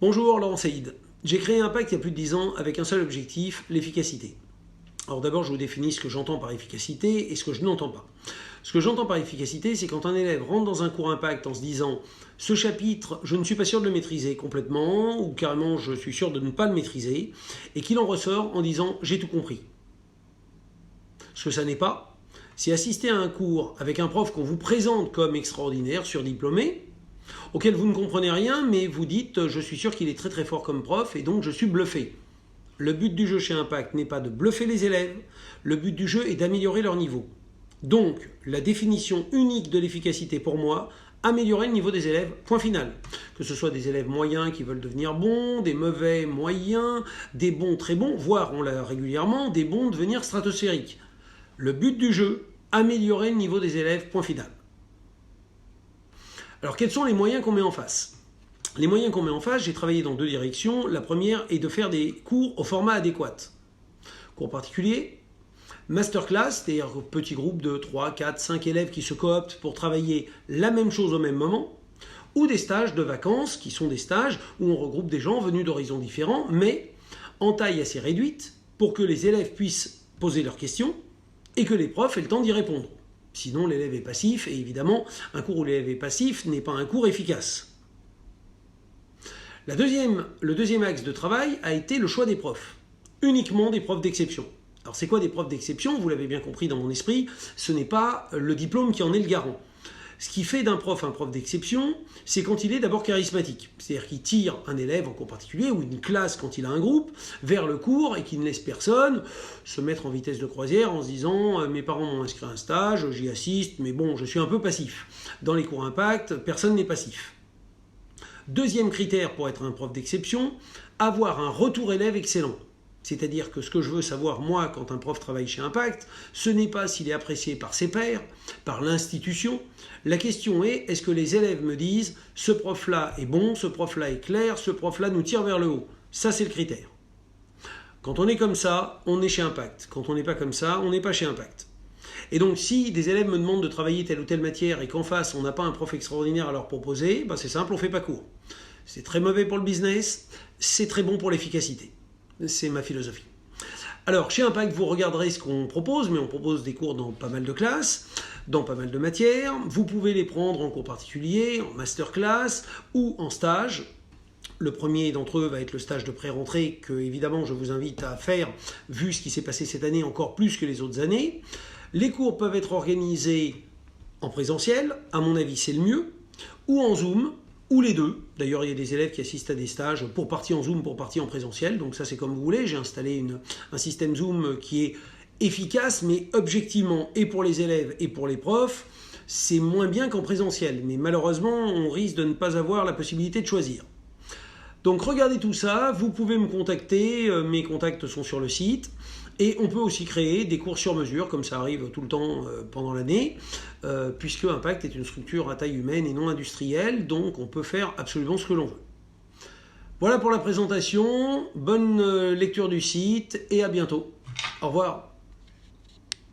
Bonjour, Laurent Saïd. J'ai créé Impact il y a plus de 10 ans avec un seul objectif, l'efficacité. Alors d'abord, je vous définis ce que j'entends par efficacité et ce que je n'entends pas. Ce que j'entends par efficacité, c'est quand un élève rentre dans un cours Impact en se disant « ce chapitre, je ne suis pas sûr de le maîtriser complètement » ou carrément « je suis sûr de ne pas le maîtriser » et qu'il en ressort en disant « j'ai tout compris ». Ce que ça n'est pas, c'est assister à un cours avec un prof qu'on vous présente comme extraordinaire, surdiplômé, auquel vous ne comprenez rien, mais vous dites « je suis sûr qu'il est très très fort comme prof et donc je suis bluffé ». Le but du jeu chez Impact n'est pas de bluffer les élèves, le but du jeu est d'améliorer leur niveau. Donc, la définition unique de l'efficacité pour moi, améliorer le niveau des élèves, point final. Que ce soit des élèves moyens qui veulent devenir bons, des mauvais moyens, des bons très bons, voire on l'a régulièrement, des bons devenir stratosphériques. Le but du jeu, améliorer le niveau des élèves, point final. Alors quels sont les moyens qu'on met en face ? Les moyens qu'on met en face, j'ai travaillé dans deux directions. La première est de faire des cours au format adéquat. Cours particulier, masterclass, c'est-à-dire petit groupe de 3, 4, 5 élèves qui se cooptent pour travailler la même chose au même moment, ou des stages de vacances, qui sont des stages où on regroupe des gens venus d'horizons différents, mais en taille assez réduite, pour que les élèves puissent poser leurs questions et que les profs aient le temps d'y répondre. Sinon, l'élève est passif, et évidemment, un cours où l'élève est passif n'est pas un cours efficace. Le deuxième axe de travail a été le choix des profs. Uniquement des profs d'exception. Alors c'est quoi des profs d'exception ? Vous l'avez bien compris dans mon esprit, ce n'est pas le diplôme qui en est le garant. Ce qui fait d'un prof un prof d'exception, c'est quand il est d'abord charismatique. C'est-à-dire qu'il tire un élève en cours particulier ou une classe quand il a un groupe vers le cours et qu'il ne laisse personne se mettre en vitesse de croisière en se disant « mes parents m'ont inscrit à un stage, j'y assiste, mais bon, je suis un peu passif ». Dans les cours Impact, personne n'est passif. Deuxième critère pour être un prof d'exception, avoir un retour élève excellent. C'est-à-dire que ce que je veux savoir, moi, quand un prof travaille chez Impact, ce n'est pas s'il est apprécié par ses pairs, par l'institution. La question est, est-ce que les élèves me disent « ce prof-là est bon, ce prof-là est clair, ce prof-là nous tire vers le haut ». Ça, c'est le critère. Quand on est comme ça, on est chez Impact. Quand on n'est pas comme ça, on n'est pas chez Impact. Et donc, si des élèves me demandent de travailler telle ou telle matière et qu'en face, on n'a pas un prof extraordinaire à leur proposer, c'est simple, on ne fait pas cours. C'est très mauvais pour le business, c'est très bon pour l'efficacité. C'est ma philosophie. Alors, chez Impact, vous regarderez ce qu'on propose, mais on propose des cours dans pas mal de classes, dans pas mal de matières. Vous pouvez les prendre en cours particulier, en masterclass ou en stage. Le premier d'entre eux va être le stage de pré-rentrée que, évidemment, je vous invite à faire, vu ce qui s'est passé cette année, encore plus que les autres années. Les cours peuvent être organisés en présentiel, à mon avis c'est le mieux, ou en Zoom, ou les deux. D'ailleurs, il y a des élèves qui assistent à des stages pour partie en Zoom, pour partie en présentiel, donc ça c'est comme vous voulez. J'ai installé un système Zoom qui est efficace, mais objectivement, et pour les élèves et pour les profs, c'est moins bien qu'en présentiel. Mais malheureusement, on risque de ne pas avoir la possibilité de choisir. Donc regardez tout ça, vous pouvez me contacter, mes contacts sont sur le site. Et on peut aussi créer des cours sur mesure, comme ça arrive tout le temps pendant l'année, puisque Impact est une structure à taille humaine et non industrielle, donc on peut faire absolument ce que l'on veut. Voilà pour la présentation, bonne lecture du site et à bientôt. Au revoir.